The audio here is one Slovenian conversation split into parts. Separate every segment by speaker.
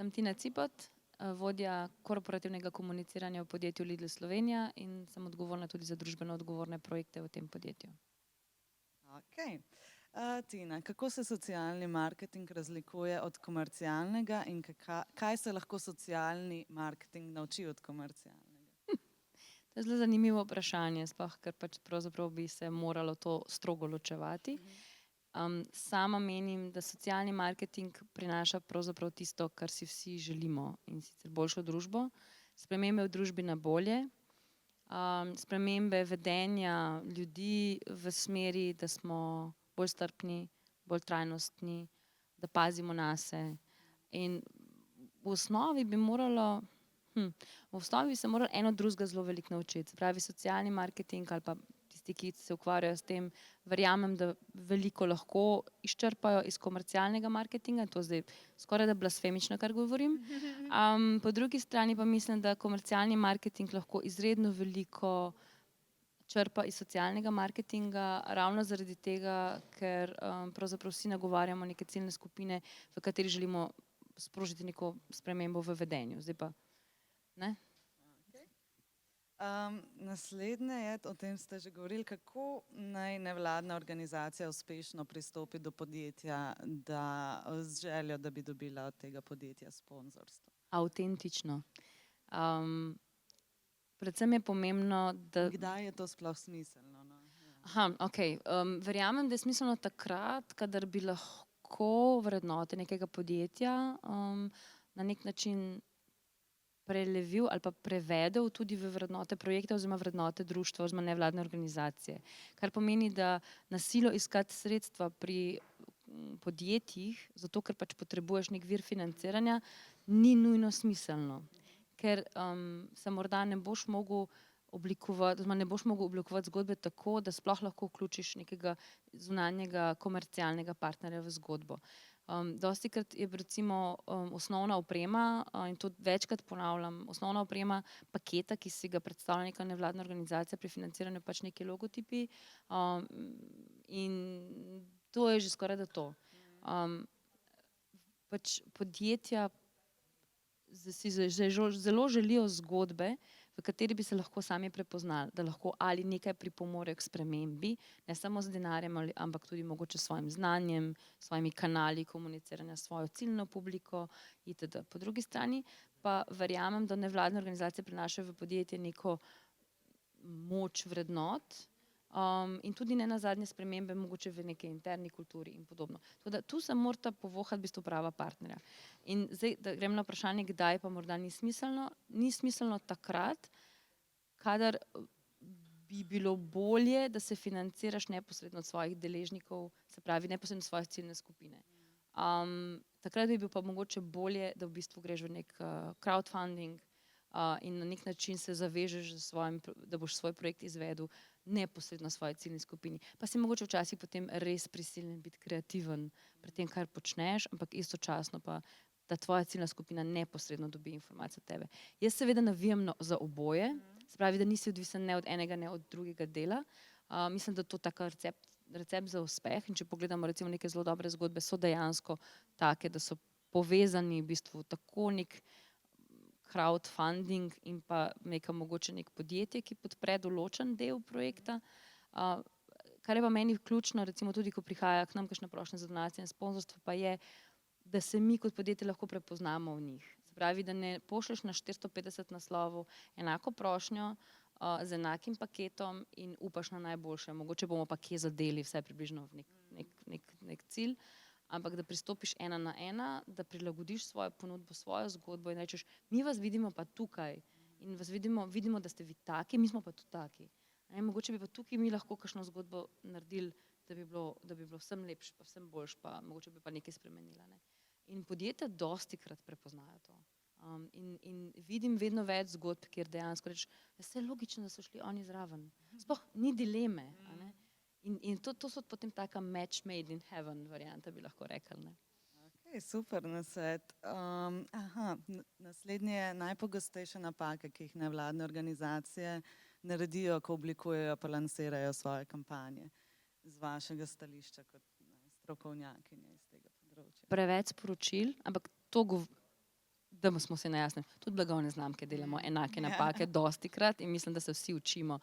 Speaker 1: Sem Tina Cipot, vodja korporativnega komuniciranja v podjetju Lidl Slovenija in sem odgovorna tudi za družbeno odgovorne projekte v tem podjetju.
Speaker 2: Okay. Tina, kako se socialni marketing razlikuje od komercialnega in kaj se lahko socialni marketing nauči od komercialnega?
Speaker 1: To je zelo zanimivo vprašanje, sploh ker pač pravzaprav bi se moralo to strogo ločevati. Sama menim, da socialni marketing prinaša pravzaprav tisto, kar si vsi želimo, in sicer boljšo družbo, spremembe v družbi na bolje, spremembe vedenja ljudi v smeri, da smo bolj strpni, bolj trajnostni, da pazimo nase. In v osnovi bi se moralo eno drugega zelo veliko naučiti. Se pravi, socialni marketing ali pa tisti, ki se ukvarjajo s tem, verjamem, da veliko lahko izčrpajo iz komercialnega marketinga, to zdaj skoraj da blasfemično, kar govorim. Po drugi strani pa mislim, da komercialni marketing lahko izredno veliko črpa iz socialnega marketinga, ravno zaradi tega, ker pravzaprav vsi nagovarjamo neke ciljne skupine, v kateri želimo sprožiti neko spremembo v vedenju. Zdaj pa, ne?
Speaker 2: Naslednje je, o tem ste že govorili, kako naj nevladna organizacija uspešno pristopi do podjetja, z željo, da bi dobila od tega podjetja sponzorstvo?
Speaker 1: Avtentično. Predvsem je pomembno, da...
Speaker 2: Kdaj je to sploh smiselno? No?
Speaker 1: Okej. Verjamem, da je smiselno takrat, kadar bi lahko vrednote nekega podjetja na nek način prelevil ali pa prevedel tudi v vrednote projekta oziroma vrednote društva oziroma nevladne organizacije. Kar pomeni, da na silo iskati sredstva pri podjetjih, zato ker pač potrebuješ nek vir financiranja, ni nujno smiselno. Ker se morda ne boš mogel oblikovati zgodbe tako, da sploh lahko vključiš nekega zunanjega komercialnega partnerja v zgodbo. Dostikrat je recimo osnovna oprema, in to večkrat ponavljam, osnovna oprema paketa, ki si ga predstavlja neka nevladna organizacija pri financiranju, pač neki logotipi, in to je že skorajda to. Pač podjetja si zelo želijo zgodbe, v kateri bi se lahko sami prepoznali, da lahko ali nekaj pripomorejo k spremembi, ne samo z denarjem, ampak tudi mogoče s svojim znanjem, s svojimi kanali komuniciranja, s svojo ciljno publiko itd. Po drugi strani pa verjamem, da nevladne organizacije prinašajo v podjetje neko moč vrednot, in tudi nenazadnje spremembe mogoče v neki interni kulturi in podobno. Tako da tu se morata povohati v bistvu prava partnerja. In zdaj, da grem na vprašanje, kdaj pa morda ni smiselno. Ni smiselno takrat, kadar bi bilo bolje, da se financiraš neposredno od svojih deležnikov, se pravi neposredno od svoje ciljne skupine. Takrat bi bil pa mogoče bolje, da v bistvu greš v nek crowdfunding in na nek način se zavežeš da boš svoj projekt izvedel neposredno svoji ciljni skupini. Pa si mogoče včasih potem res prisiljen biti kreativen pri tem, kar počneš, ampak istočasno pa, da tvoja ciljna skupina neposredno dobi informacijo od tebe. Jaz seveda navijam za oboje, se pravi, da nisi odvisen ne od enega, ne od drugega dela. Mislim, da to taka recept za uspeh, in če pogledamo recimo neke zelo dobre zgodbe, so dejansko take, da so povezani v bistvu tako nek crowdfunding in pa mogoče nek podjetje, ki podpre določen del projekta. Kar je pa meni ključno, recimo tudi, ko prihaja k nam kakšna prošnja za donacije in sponzorstvo, pa je, da se mi kot podjetje lahko prepoznamo v njih. Se pravi, da ne pošlješ na 450 naslovov enako prošnjo z enakim paketom in upaš na najboljše. Mogoče bomo pa kje zadeli vsaj približno v nek cilj, ampak da pristopiš ena na ena, da prilagodiš svojo ponudbo, svojo zgodbo in rečeš, mi vas vidimo pa tukaj in vas vidimo, da ste vi taki, mi smo pa tudi taki. Mogoče bi pa tukaj mi lahko kakšno zgodbo naredili, da bi bilo vsem lepše, pa vsem boljše, pa mogoče bi pa nekaj spremenila. In podjetja dostikrat prepoznajo to. In vidim vedno več zgodb, kjer dejansko rečeš, saj je logično, da so šli oni zraven. Sploh ni dileme. In to so potem taka match made in heaven varianta, bi lahko rekli.
Speaker 2: Okay, super nasvet. Naslednje je najpogostejše napake, ki jih nevladne organizacije naredijo, ko oblikujejo pa lansirajo svoje kampanje. Z vašega stališča kot strokovnjakinje iz tega področja.
Speaker 1: Preveč sporočil, ampak to da smo se na jasnem. Tudi blagovne znamke delamo enake napake dostikrat in mislim, da se vsi učimo,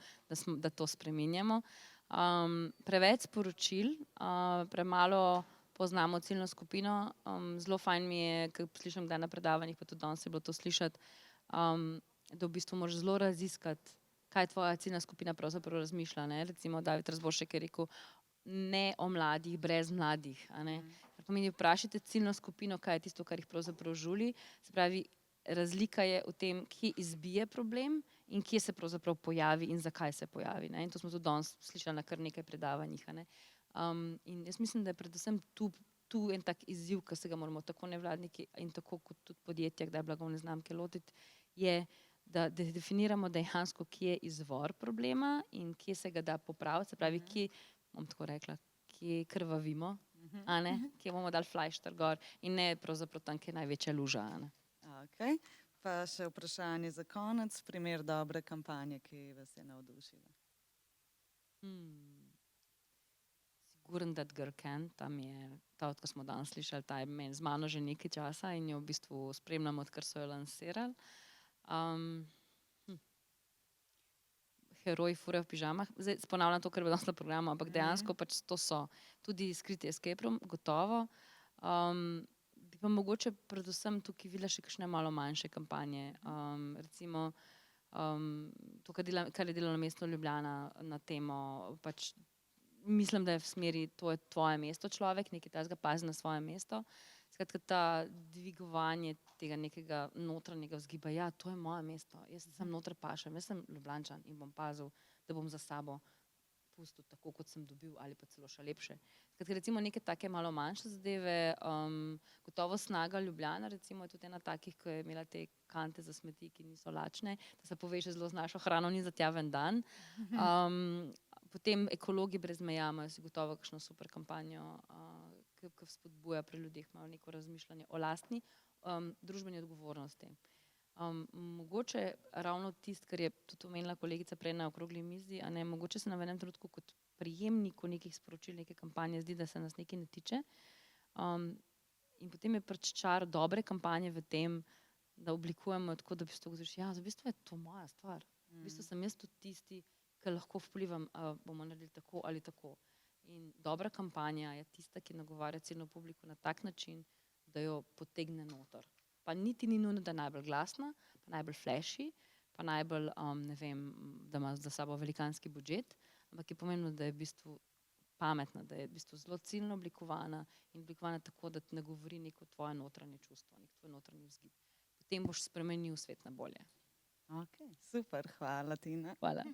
Speaker 1: da to spreminjamo. Preveč sporočil, premalo poznamo ciljno skupino. Zelo fajn mi je, ker slišim kdaj na predavanjih, pa tudi danes je bilo to slišati, da v bistvu moraš zelo raziskati, kaj tvoja ciljna skupina pravzaprav razmišlja. Ne? Recimo David Razboršek je rekel, ne o mladih, brez mladih. A ne? Kar pomeni, vprašajte ciljno skupino, kaj je tisto, kar jih pravzaprav žuli. Se pravi, razlika je v tem, kje izbije problem in kje se pravzaprav pojavi in zakaj se pojavi. Ne? In to smo tudi danes slišali na kar nekaj predavanjih. A ne? In jaz mislim, da je predvsem tu en tak izziv, ki se ga moramo tako nevladniki in tako kot tudi podjetja, kdaj blagovne znamke lotiti, je, da definiramo dejansko, kje je izvor problema in kje se ga da popraviti. Se pravi, kje, bom tako rekla, kje krvavimo, a ne? Kje bomo dali flajšter gor in ne pravzaprav tam, kje je največja luža. A ne?
Speaker 2: Okay. Pa še vprašanje za konec, primer dobre kampanje, ki vas je navdušila.
Speaker 1: Sigurno That Girl Can, tam je ta, ko smo danes slišali, ta je z mano že nekaj časa in jo v bistvu spremljamo, odkar so jo lansirali. Heroji furajo v pižamah. Zdaj ponavljam to, kar je danes na programu, ampak dejansko pač to so. Tudi skriti escape room, gotovo. Bi pa mogoče predvsem tukaj videla še kakšne malo manjše kampanje. Recimo to, kar je delalo Mestno Ljubljana na temo, pač mislim, da je v smeri, to je tvoje mesto človek, nekaj takega pazi na svoje mesto. Skratka, ta dvigovanje tega nekega notranjega vzgiba, ja, to je moje mesto, jaz sem noter pašem, jaz sem Ljubljančan in bom pazil, da bom za sabo pustil tako, kot sem dobil ali pa celo še lepše. Skratka, recimo neke take malo manjše zadeve, gotovo Snaga Ljubljana, recimo je tudi ena takih, ki je imela te kante za smeti, ki niso lačne, da se poveže zelo z našo hrano, ni za tja ven dan. Potem Ekologi brez meja imajo si gotovo kakšno super kampanjo, ki spodbuja pri ljudeh malo neko razmišljanje o lastni družbeni odgovornosti. Mogoče ravno tisto, kar je tudi omenila kolegica prej na okrogli mizi, a ne, mogoče se nam v enem trenutku kot prijemniku nekih sporočil, neke kampanje zdi, da se nas nekaj ne tiče. In potem je pač čar dobre kampanje v tem, da oblikujemo tako, da v bistvu govoriš, ja, v bistvu je to moja stvar. V bistvu sem jaz tudi tisti, ki lahko vplivam, bomo naredili tako ali tako. In dobra kampanja je tista, ki nagovarja ciljno publiko na tak način, da jo potegne noter. Pa niti ni nujno, da je najbolj glasna, pa najbolj flashy, pa najbolj, ne vem, da ima za sabo velikanski budžet, ampak je pomembno, da je v bistvu pametna, da je v bistvu zelo ciljno oblikovana in oblikovana tako, da ne govori neko tvoje notranje čustvo, nek tvoj notranji vzgib. Potem boš spremenil svet na bolje.
Speaker 2: Okay, super, hvala Tina.
Speaker 1: Hvala.